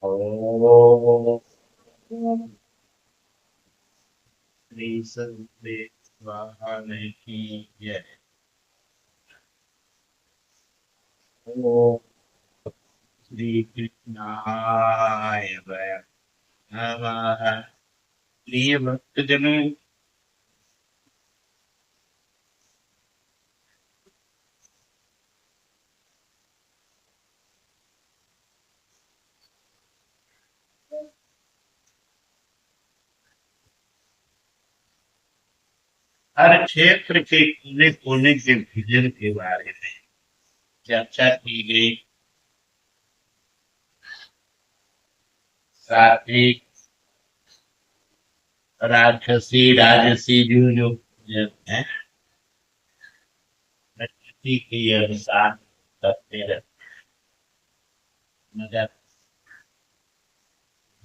ओम श्री सत्य स्वाहा की जय। ओम श्री कृष्णाय नमः। प्रिय भक्तजनों, हर क्षेत्र के कोने कोने के भजन के बारे में चर्चा की गई। सात्विक, राजसी, राजसी जो भजन है, प्रकृति के अनुसार करते रहते, मगर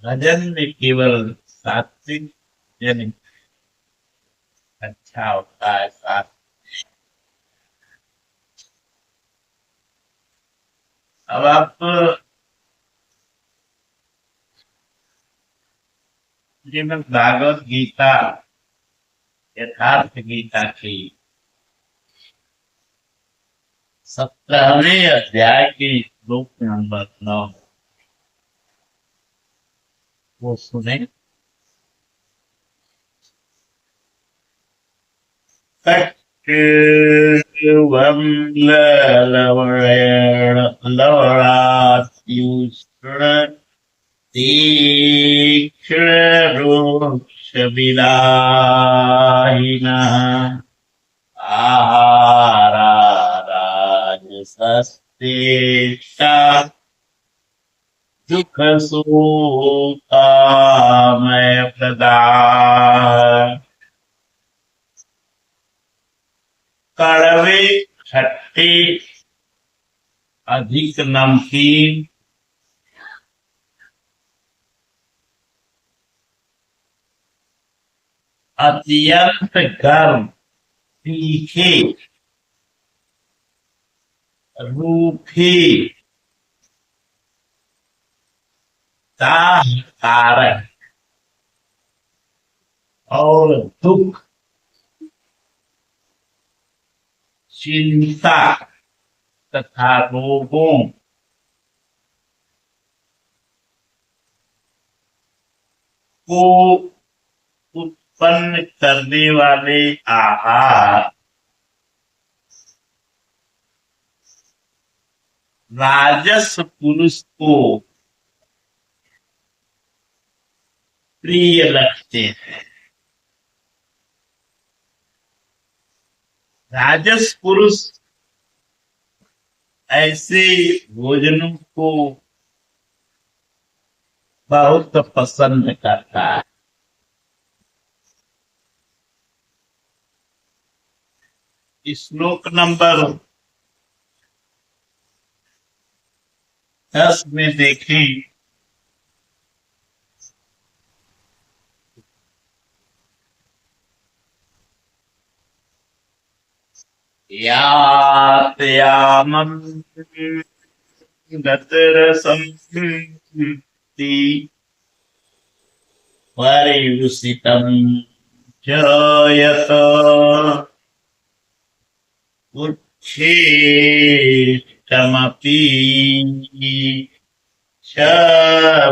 भजन में केवल सात्विक भजन अच्छा होता है। साथ अब आप श्रीमद् भागवत गीता यथार्थ गीता की 17वें अध्याय के श्लोक नंबर 9 वो सुने। कट्वं लवणेन लवणात्युष्ण तीक्ष्णरोक्षविदाहिनः आहारा राजसस्तेषा दुःखशोकामय प्रदा। कड़वे, खट्टे, अधिक नमकीन, अत्यंत गर्म, तीखे, रूखे, दाहकारक और दुख, चिंता तथा रोगों को उत्पन्न करने वाले आहार राजस पुरुष को प्रिय लगते हैं। राजस पुरुष ऐसे भोजनों को बहुत पसंद करता है। श्लोक नंबर 10 में देखें, यातयामं गतरसं परियुषितं च यत् उच्छिष्टमपि च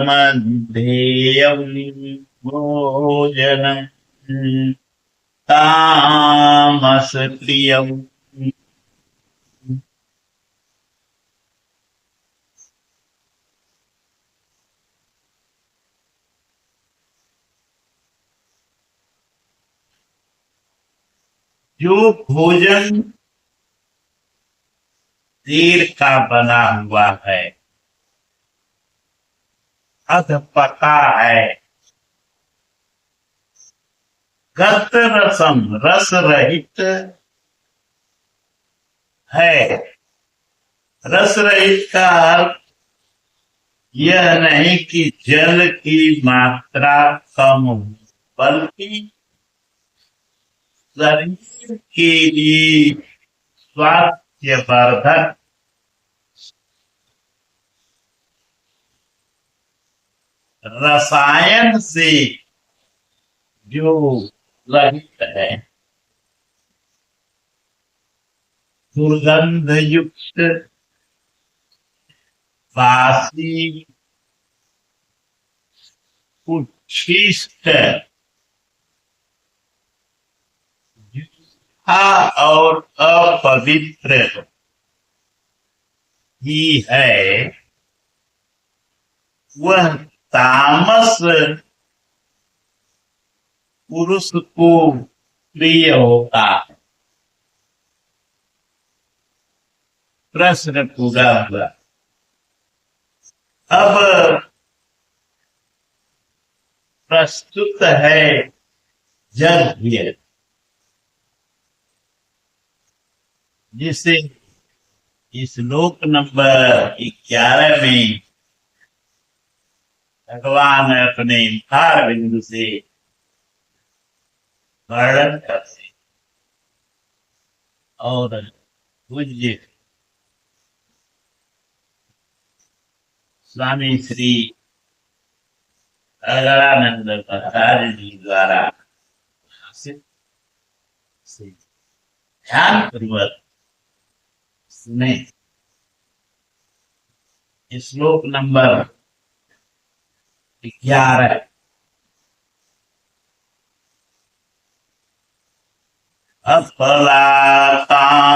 मध्येयं भोजनं तामस प्रियम्। जो भोजन देर का बना हुआ है, अधपका है, गत रसम रस रहित है। रस रहित का अर्थ यह नहीं कि जल की मात्रा कम हो, बल्कि शरीर के लिए स्वास्थ्यवर्धक रसायन से जो रहित है, दुर्गंध युक्त, बासी, उच्छिष्ट, और अपवित्र ही है, वह तामस पुरुष को प्रिय होता है। प्रश्न पूरा हुआ। अब प्रस्तुत है यज्ञ, जिसे श्लोक नंबर 11 में भगवान अपने मुखार बिंदु से वर्णन करते और पूज्य स्वामी श्री अगरानंद आचार्य जी द्वारा ध्यान पूर्वक सुने। श्लोक नंबर 11। अफलातान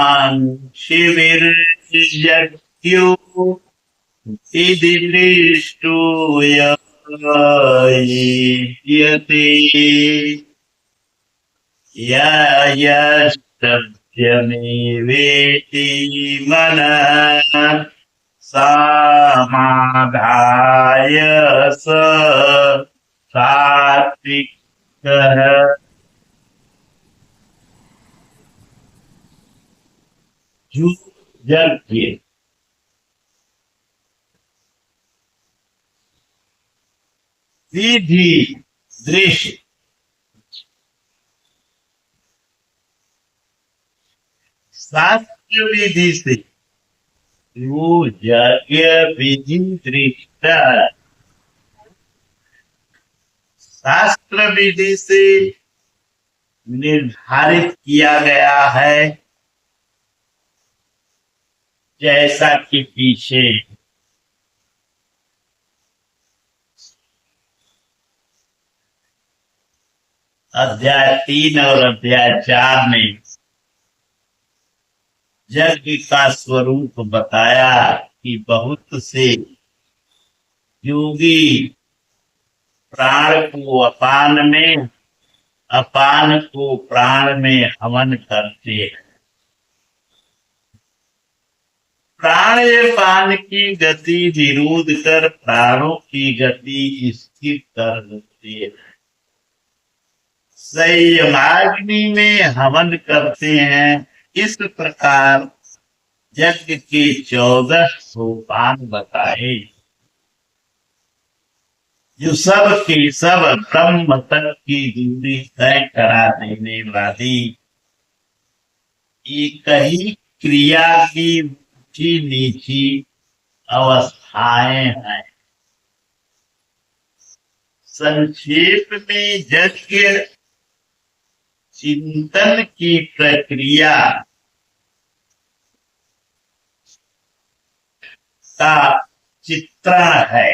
शिविर यज्ञो इति दृष्टो यते यस्तव्यमेवेति मनः समाधाय स सात्विकः। यज्ञ विधि दृश्य शास्त्र विधि से, वो यज्ञ विधि दृष्टा शास्त्र विधि से निर्धारित किया गया है, जैसा कि पीछे अध्याय 3 और अध्याय 4 में यज्ञ का स्वरूप बताया कि बहुत से योगी प्राण को अपान में, अपान को प्राण में हवन करते हैं। प्राण पान की गति विरोध कर प्राणों की गति स्थिर कर देते हैं। संयमाग्नि में हवन करते हैं। इस प्रकार यज्ञ के 14 सोपान बताए, जो सब के सब ब्रह्म तक की दूरी तय करा देने वाली एक ही क्रिया की ऊंची नीची अवस्थाएं हैं। संक्षेप में यज्ञ चिंतन की प्रक्रिया का चित्रण है।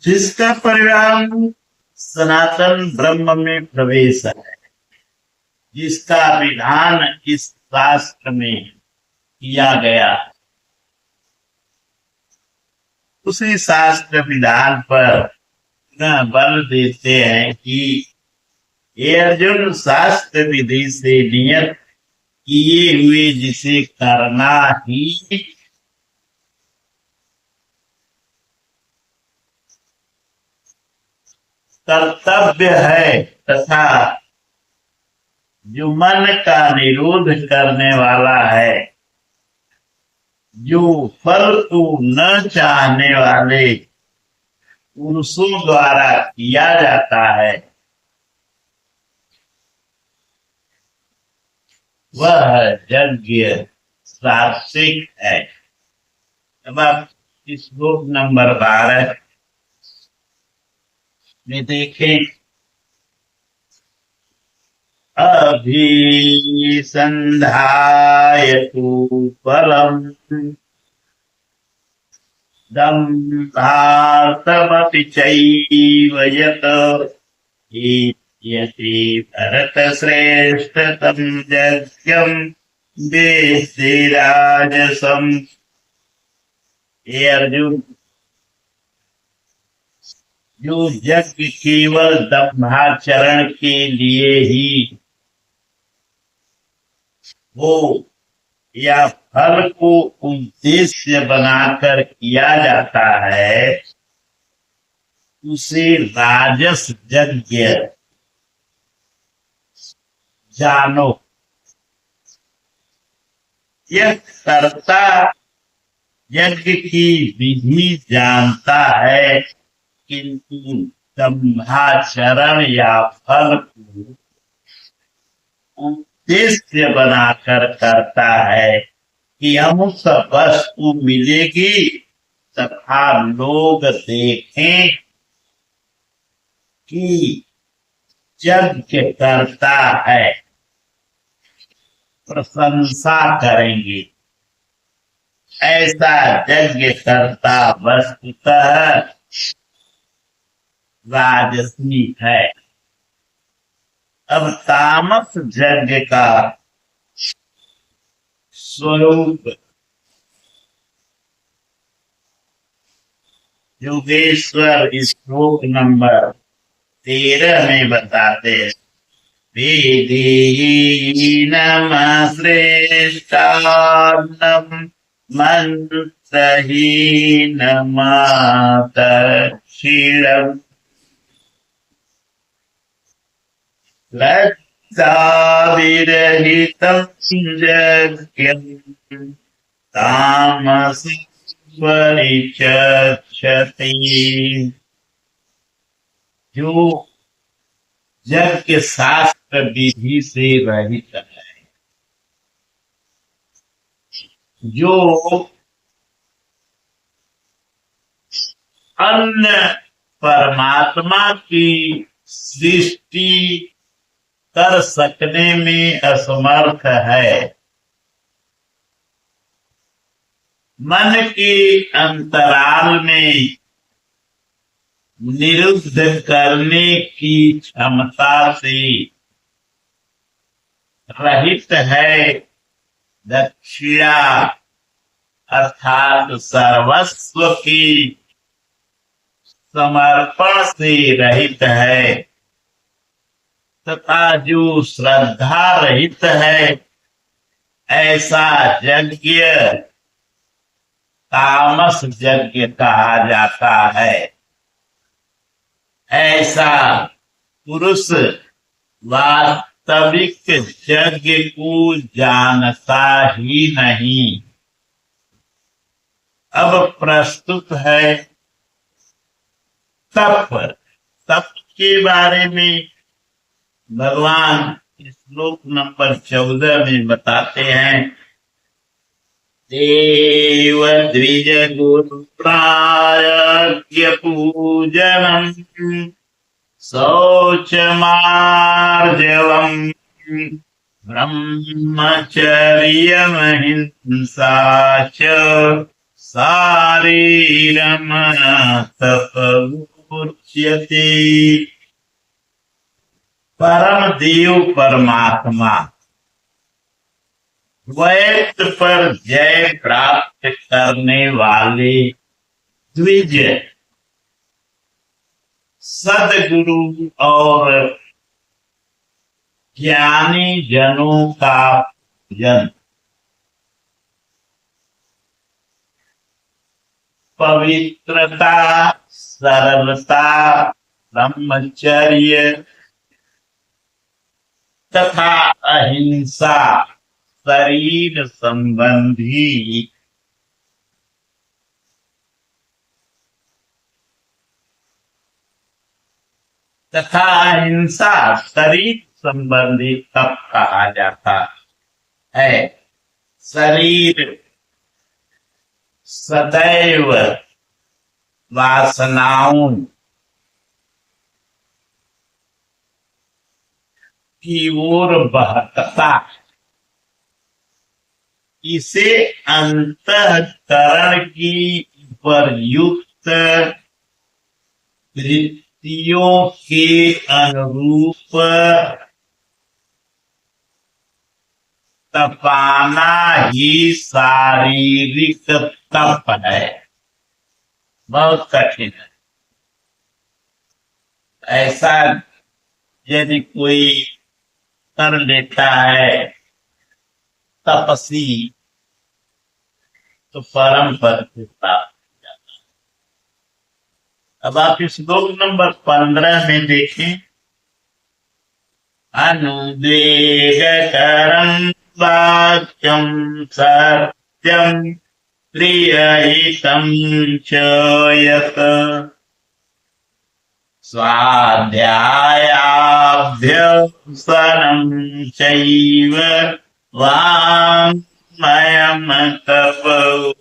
जिसका परिणाम सनातन ब्रह्म में प्रवेश है, जिसका विधान इस शास्त्र में किया गया, उसी शास्त्र विधान पर बल देते हैं कि ये अर्जुन, शास्त्र विधि से नियत किए हुए जिसे करना ही कर्तव्य है, तथा जो मन का निरोध करने वाला है, जो फल को न चाहने वाले पुरुषों द्वारा किया जाता है, वह यज्ञ सात्विक है। अब आप श्लोक नंबर 12 में देखें, अभिसंधाय तु फलम् दम्भार्थमपि चैव यत् यति भरतश्रेष्ठ तं यज्ञं वेत्ति राजसम्। हे अर्जुन, जो यज्ञ केवल दम्भाचरण के लिए ही हो या फल को उद्देश्य बनाकर किया जाता है, उसे राजस यज्ञ जानो। यह कर्ता यज्ञ की विधि जानता है, किंतु दम्भाचरण या फल को उद्देश्य बनाकर करता है कि अमुक वस्तु मिलेगी तथा लोग देखें कि यज्ञ करता है, प्रशंसा करेंगे। ऐसा यज्ञ करता वस्तुतः राजसी है। अब तामस यज्ञ का स्वरूप योगेश्वर श्लोक नंबर 13 में बताते हैं। वेदहीनमश्रेष्ठान्नम् मन्त्रहीनमातर्षिणम् लज्जाविरहितं यज्ञं तामसि परिचक्षते। जो यज्ञ शास्त्र विधि से रहित है, जो अन्य परमात्मा की सृष्टि कर सकने में असमर्थ है, मन के अंतराल में निरुद्ध करने की क्षमता से रहित है, दक्षिणा अर्थात सर्वस्व की समर्पण से रहित है, तथा जो श्रद्धा रहित है, ऐसा यज्ञ तामस यज्ञ कहा जाता है। ऐसा पुरुष वास्तविक यज्ञ को जानता ही नहीं। अब प्रस्तुत है तप। तप के बारे में भगवान श्लोक नंबर 14 में बताते हैं। देव द्विज गुरु प्राज्ञ पूजनम शौचमार्जवम ब्रह्मचर्यमहिंसा च शारीरम तपमुच्यते। परम देव परमात्मा द्वैत पर जय प्राप्त करने वाले द्विज सदगुरु और ज्ञानी जनों का पूजन, पवित्रता, सरलता, ब्रह्मचर्य तथा अहिंसा शरीर संबंधी तथा अहिंसा शरीर संबंधी तप कहा जाता है। शरीर सदैव वासनाओं की ओर बहकता, इसे अंतःकरण की उपरयुक्त वृत्तियों के अनुरूप तपाना ही शारीरिक तप है। बहुत कठिन है। ऐसा यदि कोई कर लेता है तपसी, तो परम पद को प्राप्त। अब आप श्लोक नंबर 15 में देखें। अनुद्वेगकरं वाक्यं सत्यं प्रियहितं च यत् स्वाध्यायाभ्यसनं चैव वाङ्मयं तप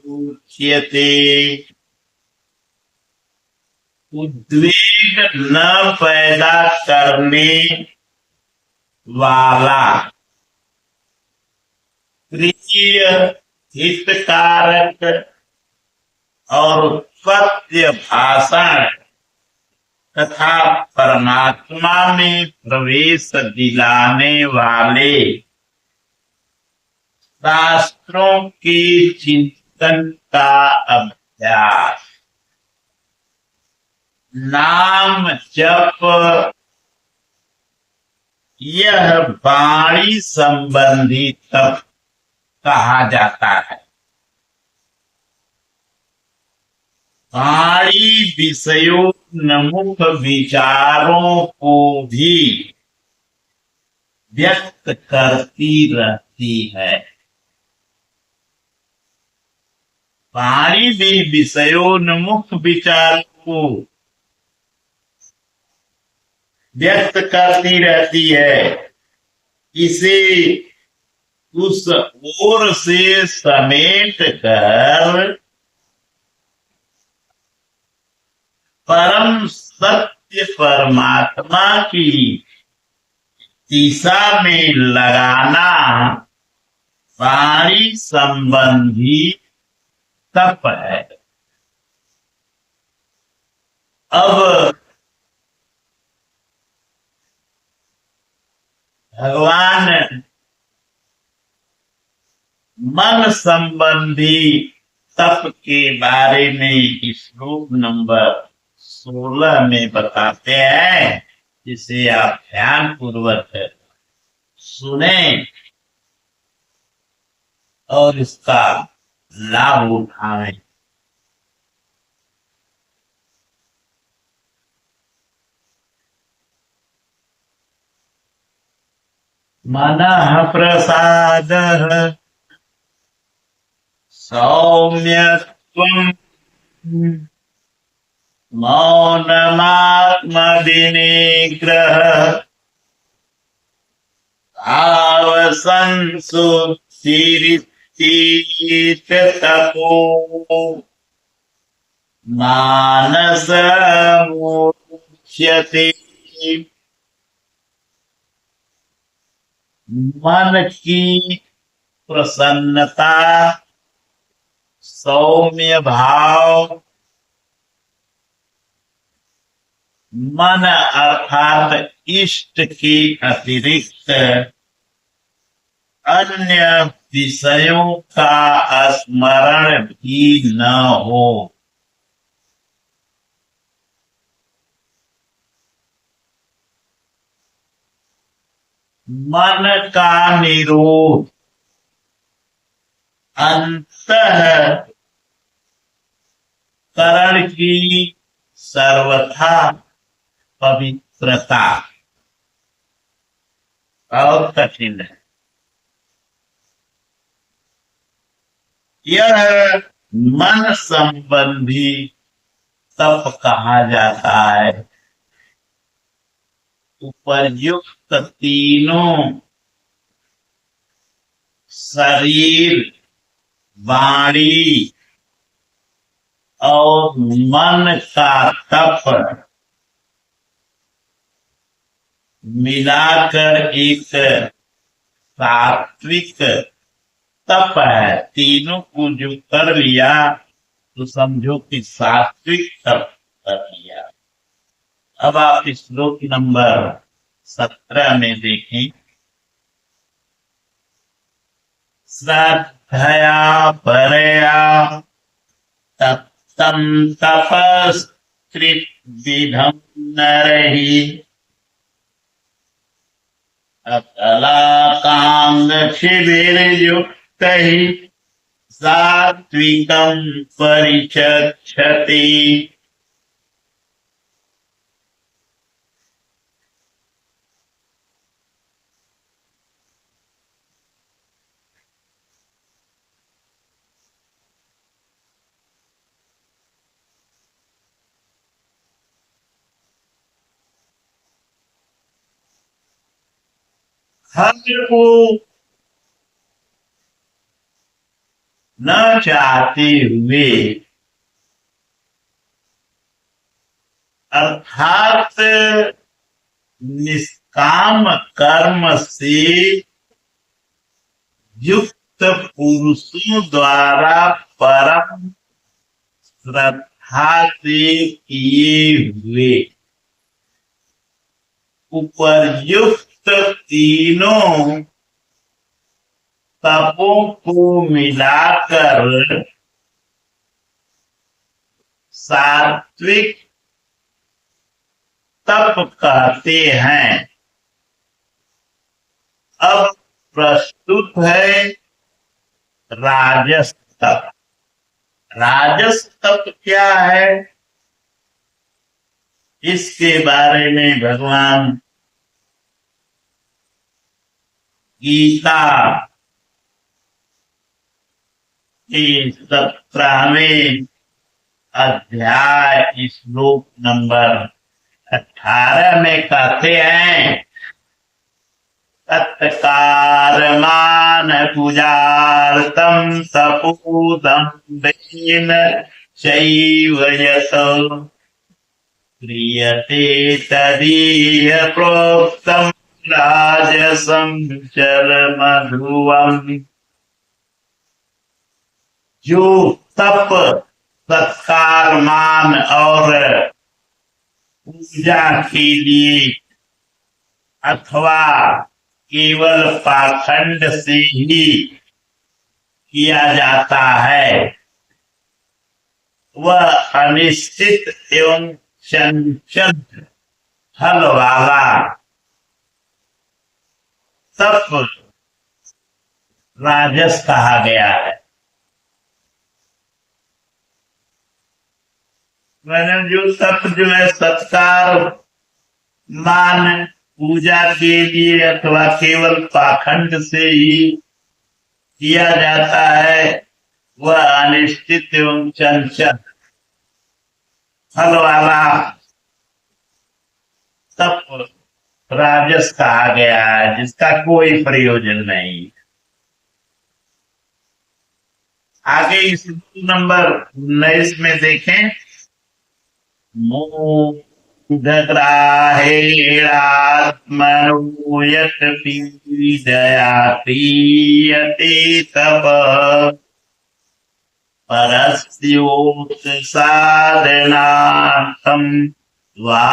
उच्यते। उद्वेग न पैदा करने वाला, प्रिय, हितकारक और सत्य भाषण तथा परमात्मा में प्रवेश दिलाने वाले शास्त्रों के चिंतन का अभ्यास, नाम जप, यह वाणी संबंधी तप कहा जाता है। वाणी विषयोन्मुख विचारों को भी व्यक्त करती रहती है। वाणी भी विषयोन्मुख विचारों को व्यक्त करती रहती है। इसे उस ओर से समेट कर परम सत्य परमात्मा की दिशा में लगाना वाणी संबंधी तप है। अब भगवान मन संबंधी तप के बारे में श्लोक नंबर 16 में बताते हैं, जिसे आप ध्यान पूर्वक सुने और इसका लाभ उठाएं। मनः प्रसादः सौम्यत्वम् मौनमात्मविनिग्रहः भावसंशुद्धिरित्यतपो मानसमुच्यते। मन की प्रसन्नता, सौम्य भाव, मन अर्थात इष्ट के अतिरिक्त अन्य विषयों का स्मरण भी न हो। मन का निरोध, अंतःकरण की सर्वथा पवित्रता बहुत कठिन है। यह मन संबंधी तप कहा जाता है। उपर्युक्त तीनों शरीर, वाणी और मन का तप मिलाकर एक सात्विक तप है। तीनों को जो कर लिया तो समझो कि सात्विक तप कर लिया। अब आप श्लोक नंबर 17 में देखें। श्रद्धया परया तप्तं तपस्त्रिविधं नरहि अकलाकाङ्क्षिभिर्युक्तैः सात्विकं परिचक्षते। हर को न चाहते हुए अर्थात निष्काम कर्म से युक्त पुरुषों द्वारा परम श्रद्धा से किए हुए उपर्युक्त तीनों तपों को मिलाकर सात्विक तप कहते हैं। अब प्रस्तुत है राजस तप। राजस तप क्या है, इसके बारे में भगवान गीता के 17वें अध्याय श्लोक नंबर 18 में कहते हैं। तत्कारमान पूजार्थं तपोदम्भेन चैव यत् क्रियते तदीह प्रोक्तम् राजसं चरमध्रुवम्। जो तप सत्कार मान और पूजा के लिए अथवा केवल पाखंड से ही किया जाता है, वह अनिश्चित एवं चंचल फल वाला तप राजस कहा गया है। मैंने जो तप जो है सत्कार मान पूजा के लिए अथवा केवल पाखंड से ही किया जाता है, वह अनिश्चित एवं चंचल फल वाला तप राजस कहा गया है, जिसका कोई प्रयोजन नहीं। आगे इस नंबर 19 में देखें। मूढग्राहेणात्मनो यत् पीडया क्रियते तप परस्योत्साधनार्थं वा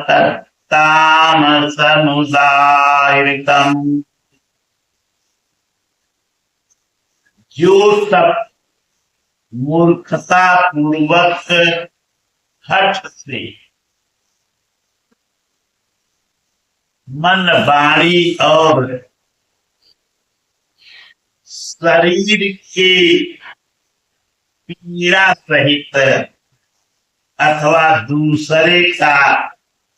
तत्तामसमुदाहृतम्। जो तप मूर्खता पूर्वक हठ से मन वाणी और शरीर के पीड़ा सहित अथवा दूसरे का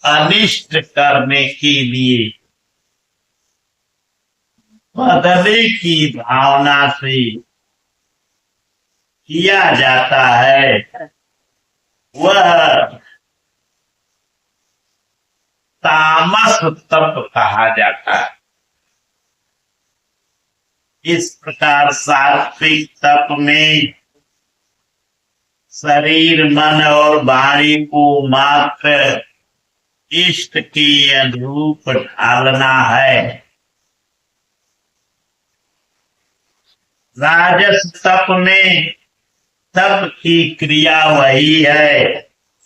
अनिष्ट करने के लिए बदले की भावना से किया जाता है, वह तामस तप कहा जाता है। इस प्रकार सात्विक तप में शरीर, मन और वाणी को मात्र इष्ट के अनुरूप ढालना है। राजस तप में तप की क्रिया वही है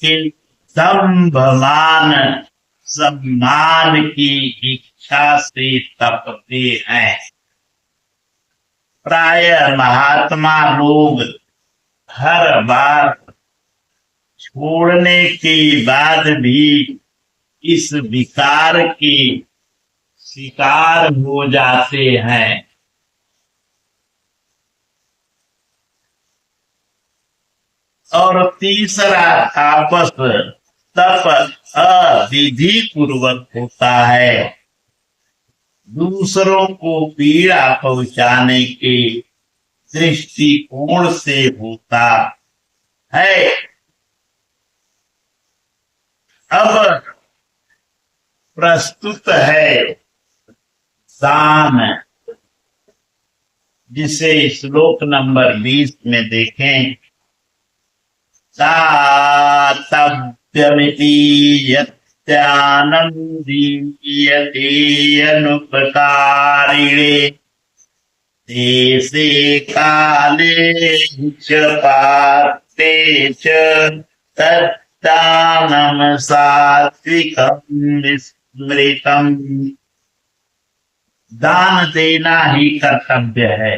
कि दंभ, मान, सम्मान की इच्छा से तपते हैं। प्राय महात्मा लोग हर बार छोड़ने के बाद भी इस विकार के शिकार हो जाते हैं। और तीसरा तापस तप अविधि पूर्वक होता है, दूसरों को पीड़ा पहुंचाने के दृष्टिकोण से होता है। अब प्रस्तुत है दान, जिसे श्लोक नंबर 20 में देखें। दातव्यमिति यत्यानं दीयते अनुपकारिणे देशे काले च पात्रे च तद्दानं सात्विकं स्मृतम्। दान देना ही कर्तव्य है।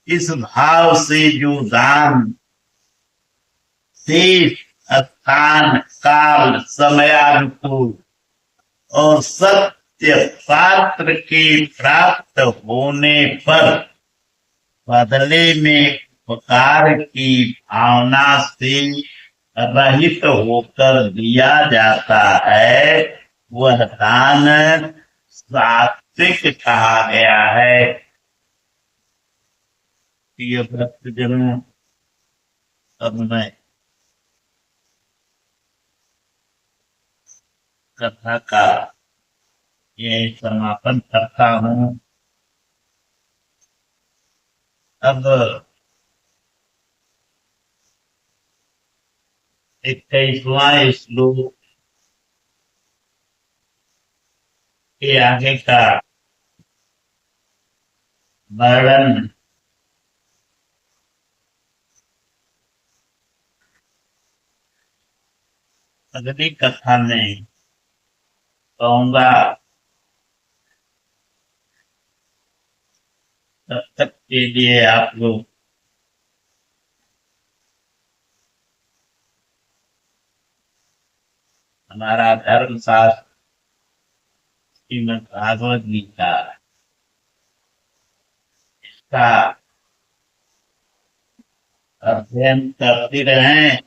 इस भाव से जो दान देश, स्थान, काल, समयानुकूल और सत्य पात्र के प्राप्त होने पर बदले में उपकार की भावना से रहित होकर दिया जाता है, वह दान सात्विक कहा गया है। प्रिय भक्तजनों, अब मैं कथा का ये समापन करता हूँ। अब 21वां श्लोक के आगे का वर्णन अगली कथा में कहूंगा। तब तक के लिए आप लोग हमारा धर्म शास्त्र श्रीमद् भागवत गीता इसका अध्ययन करते रहें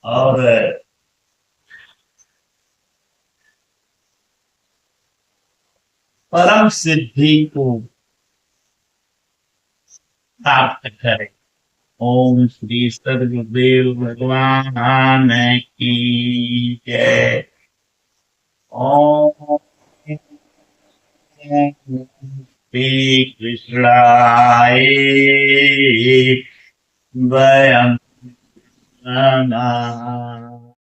और परम सिद्धि को प्राप्त करें। ओम श्री सद्गुरुदेव भगवान की जय। ओम श्री कृष्णाय वयम् नमः।